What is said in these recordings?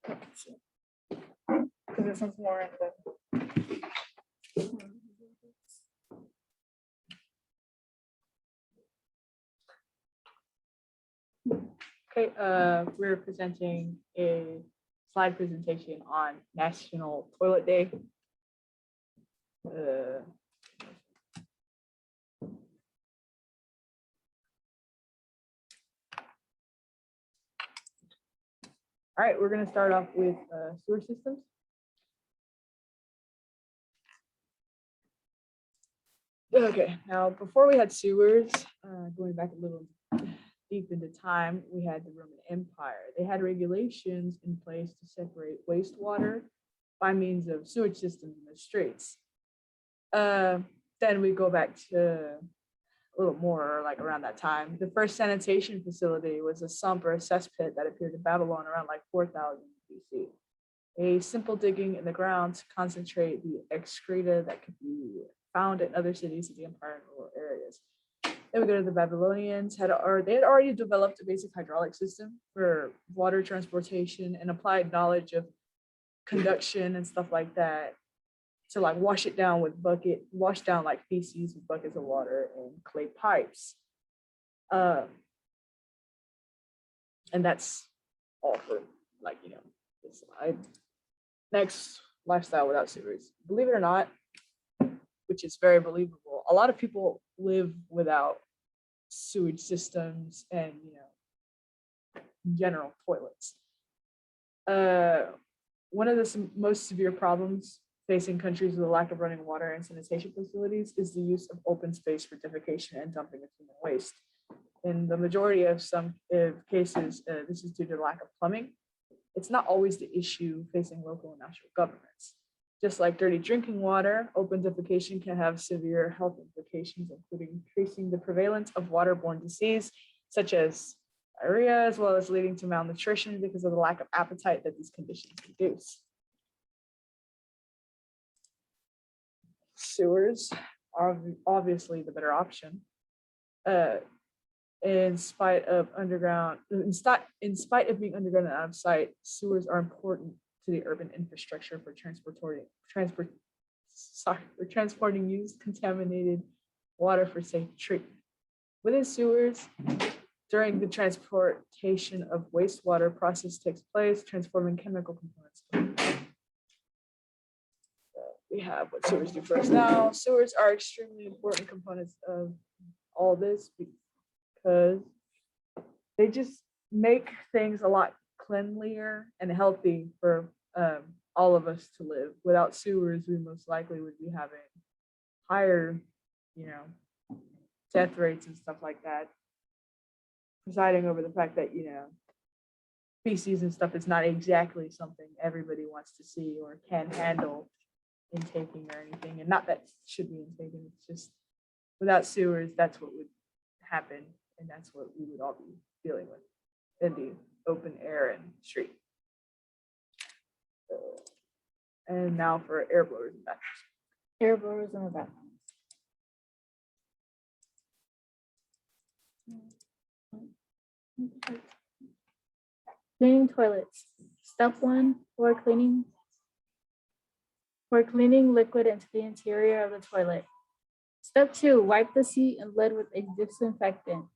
Because this one's more in the. Okay, we're presenting a slide presentation on National Toilet Day. All right, we're going to start off with sewer systems. Okay, now before we had sewers, going back a little deep into time, we had the Roman Empire. They had regulations in place to separate wastewater by means of sewage systems in the streets. Then we go back to a little more like around that time. The first sanitation facility was a sump or a cesspit that appeared in Babylon around like 4000 BC. A simple digging in the ground to concentrate the excreta that could be found in other cities of the empire and rural areas. Then we go to the Babylonians. They had already developed a basic hydraulic system for water transportation and applied knowledge of conduction and stuff like that to like wash down like feces with buckets of water and clay pipes. And that's all for like, this slide. Next, lifestyle without sewers. Believe it or not, which is very believable, a lot of people live without sewage systems and, general toilets. One of the most severe problems facing countries with a lack of running water and sanitation facilities is the use of open space for defecation and dumping of human waste. In the majority of some cases, this is due to lack of plumbing. It's not always the issue facing local and national governments. Just like dirty drinking water, open defecation can have severe health implications, including increasing the prevalence of waterborne disease, such as diarrhea, as well as leading to malnutrition because of the lack of appetite that these conditions produce. Sewers are obviously the better option. In spite of being underground and out of sight, sewers are important to the urban infrastructure for transporting used contaminated water for safe treatment. Within sewers, during the transportation of wastewater, process takes place, transforming chemical components. We have what sewers do for us now. Sewers are extremely important components of all this because they just make things a lot cleanlier and healthy for all of us to live. Without sewers, we most likely would be having higher, death rates and stuff like that, presiding over the fact that, feces and stuff is not exactly something everybody wants to see or can handle intaking or anything. And not that should be intaken, it's just without sewers, that's what would happen. And that's what we would all be dealing with in the open air and street. And now for air blowers and bathrooms. Air blowers in the bathrooms. Cleaning toilets. Step 1, pour cleaning liquid into the interior of the toilet. Step 2, wipe the seat and lid with a disinfectant.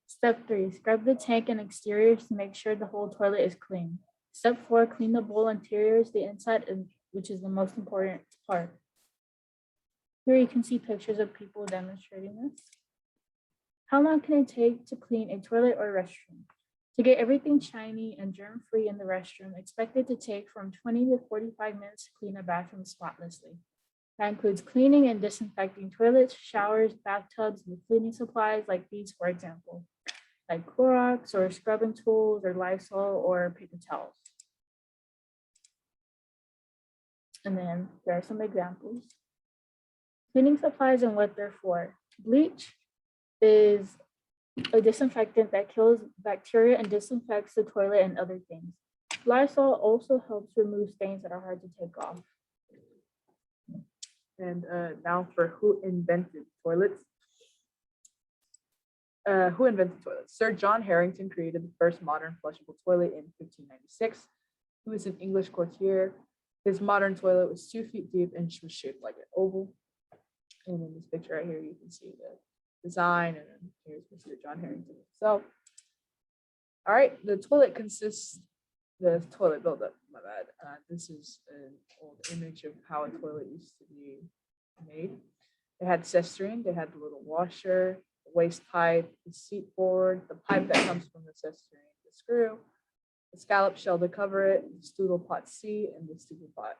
Step 3, scrub the tank and exteriors to make sure the whole toilet is clean. Step 4, clean the bowl interiors, the inside, which is the most important part. Here you can see pictures of people demonstrating this. How long can it take to clean a toilet or restroom? To get everything shiny and germ-free in the restroom, expect it to take from 20 to 45 minutes to clean a bathroom spotlessly. That includes cleaning and disinfecting toilets, showers, bathtubs, with cleaning supplies like these, for example, like Clorox or scrubbing tools or Lysol or paper towels. And then there are some examples. Cleaning supplies and what they're for. Bleach is a disinfectant that kills bacteria and disinfects the toilet and other things. Lysol also helps remove stains that are hard to take off. And now for who invented toilets. Who invented toilets? Sir John Harrington created the first modern flushable toilet in 1596. He was an English courtier. His modern toilet was 2 feet deep and was shaped like an oval. And in this picture right here, you can see the design. And then here's Mr. John Harrington himself. All right, the toilet consists, the toilet buildup, my bad. This is an old image of how a toilet used to be made. They had cistern, they had the little washer, the waste pipe, the seat board, the pipe that comes from the cistern, the screw, the scallop shell to cover it, the stoodle pot seat, and the stoodle pot,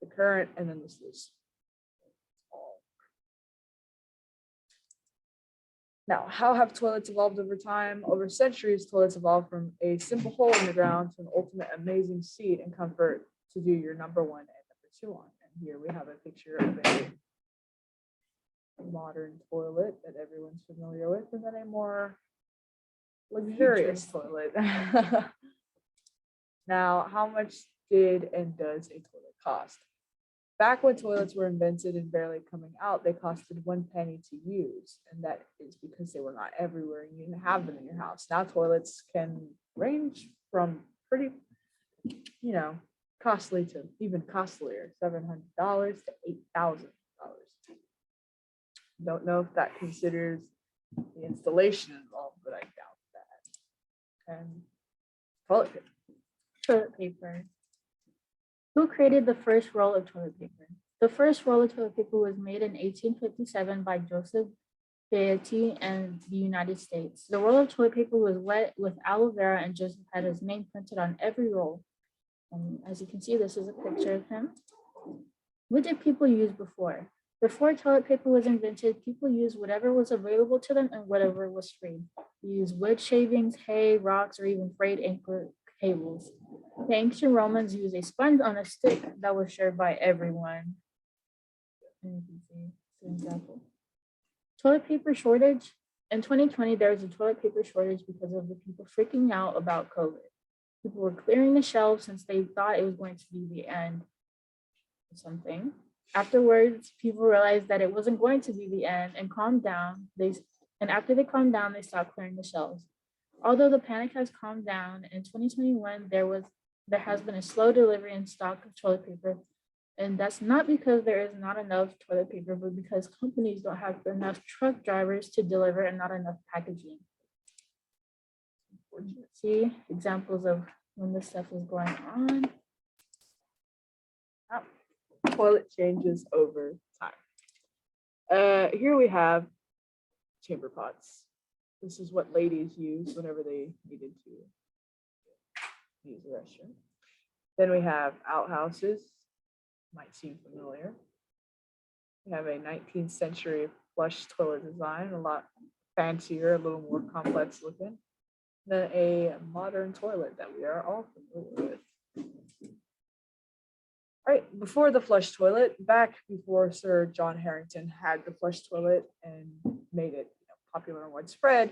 the current, and then the sluice. Now, how have toilets evolved over time? Over centuries, toilets evolved from a simple hole in the ground to an ultimate amazing seat and comfort to do your number one and number two on. And here we have a picture of a modern toilet that everyone's familiar with, and then a more luxurious toilet. Now, how much did and does a toilet cost? Back when toilets were invented and barely coming out, they costed 1 penny to use. And that is because they were not everywhere and you didn't have them in your house. Now toilets can range from pretty, costly to even costlier, $700 to $8,000. Don't know if that considers the installation involved, but I doubt that. And toilet paper. Toilet paper. Who created the first roll of toilet paper? The first roll of toilet paper was made in 1857 by Joseph Beatty in the United States. The roll of toilet paper was wet with aloe vera and Joseph had his name printed on every roll. And as you can see, this is a picture of him. What did people use before? Before toilet paper was invented, people used whatever was available to them and whatever was free. They used wood shavings, hay, rocks, or even frayed anchor cables. The ancient Romans used a sponge on a stick that was shared by everyone. And you can see an example. Toilet paper shortage. In 2020, there was a toilet paper shortage because of the people freaking out about COVID. People were clearing the shelves since they thought it was going to be the end of something. Afterwards, people realized that it wasn't going to be the end and calmed down. After they calmed down, they stopped clearing the shelves. Although the panic has calmed down, in 2021, there has been a slow delivery in stock of toilet paper. And that's not because there is not enough toilet paper, but because companies don't have enough truck drivers to deliver and not enough packaging. See examples of when this stuff is going on. Toilet changes over time. Here we have chamber pots. This is what ladies use whenever they needed to use the restroom. Then we have outhouses. Might seem familiar. We have a 19th century flush toilet design, a lot fancier, a little more complex looking than a modern toilet that we are all familiar with. All right, before the flush toilet, back before Sir John Harrington had the flush toilet and made it popular and widespread,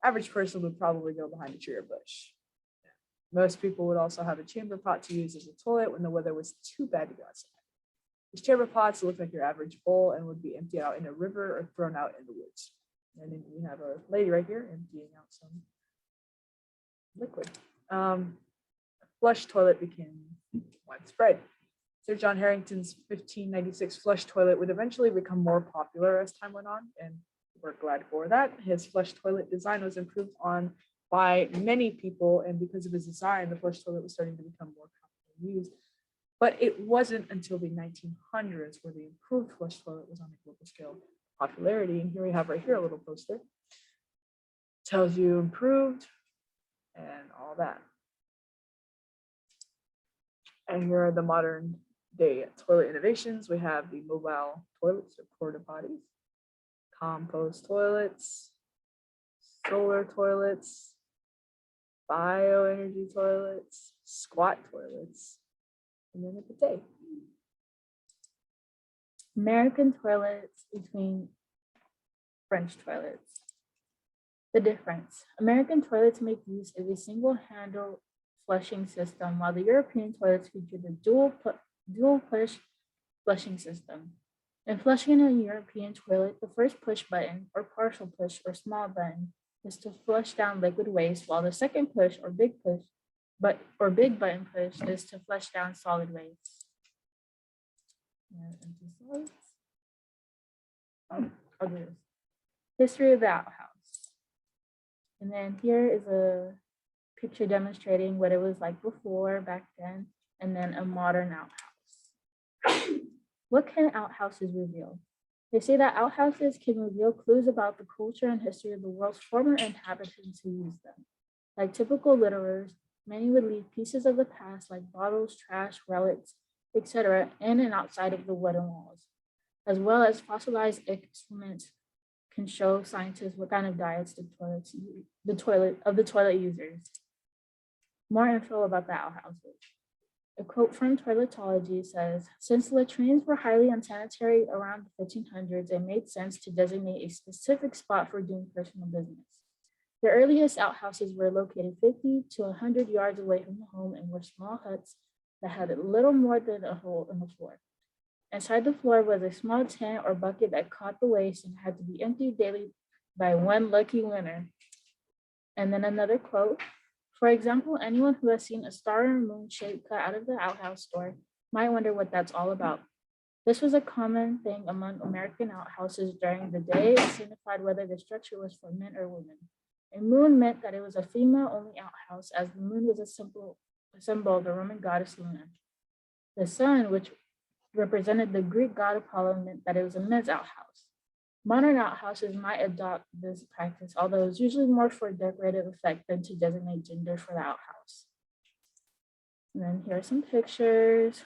average person would probably go behind a tree or bush. Most people would also have a chamber pot to use as a toilet when the weather was too bad to go outside. These chamber pots look like your average bowl and would be emptied out in a river or thrown out in the woods. And then we have a lady right here emptying out some liquid. Flush toilet became widespread. Sir John Harrington's 1596 flush toilet would eventually become more popular as time went on, and we're glad for that. His flush toilet design was improved on by many people, and because of his design, the flush toilet was starting to become more commonly used. But it wasn't until the 1900s where the improved flush toilet was on a global scale popularity. And here we have right here a little poster. Tells you improved and all that. And here are the modern day toilet innovations. We have the mobile toilets or porta potties, compost toilets, solar toilets, bioenergy toilets, squat toilets, and then a bidet. American toilets between French toilets. The difference. American toilets make use of a single handle flushing system, while the European toilets feature the dual push flushing system. In flushing a European toilet, the first push button, or partial push, or small button, is to flush down liquid waste, while the second push, or big button push, is to flush down solid waste. Empty solids. I'll do this. History of the outhouse. And then here is a picture demonstrating what it was like before, back then, and then a modern outhouse. What can outhouses reveal? They say that outhouses can reveal clues about the culture and history of the world's former inhabitants who used them. Like typical litterers, many would leave pieces of the past like bottles, trash, relics, etc., in and outside of the wooden walls, as well as fossilized excrement can show scientists what kind of diets the toilet users. More info about the outhouses. A quote from Toiletology says, since latrines were highly unsanitary around the 1500s, it made sense to designate a specific spot for doing personal business. The earliest outhouses were located 50 to 100 yards away from the home and were small huts that had little more than a hole in the floor. Inside the floor was a small tent or bucket that caught the waste and had to be emptied daily by one lucky winner. And then another quote, for example, anyone who has seen a star or moon shape cut out of the outhouse door might wonder what that's all about. This was a common thing among American outhouses during the day and signified whether the structure was for men or women. A moon meant that it was a female-only outhouse, as the moon was a symbol of the Roman goddess Luna. The sun, which represented the Greek god Apollo, meant that it was a men's outhouse. Modern outhouses might adopt this practice, although it's usually more for decorative effect than to designate gender for the outhouse. And then here are some pictures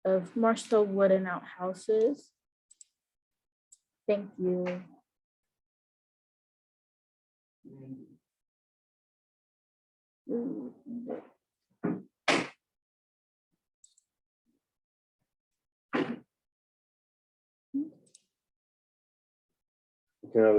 of more so wooden outhouses. Thank you. Can I have a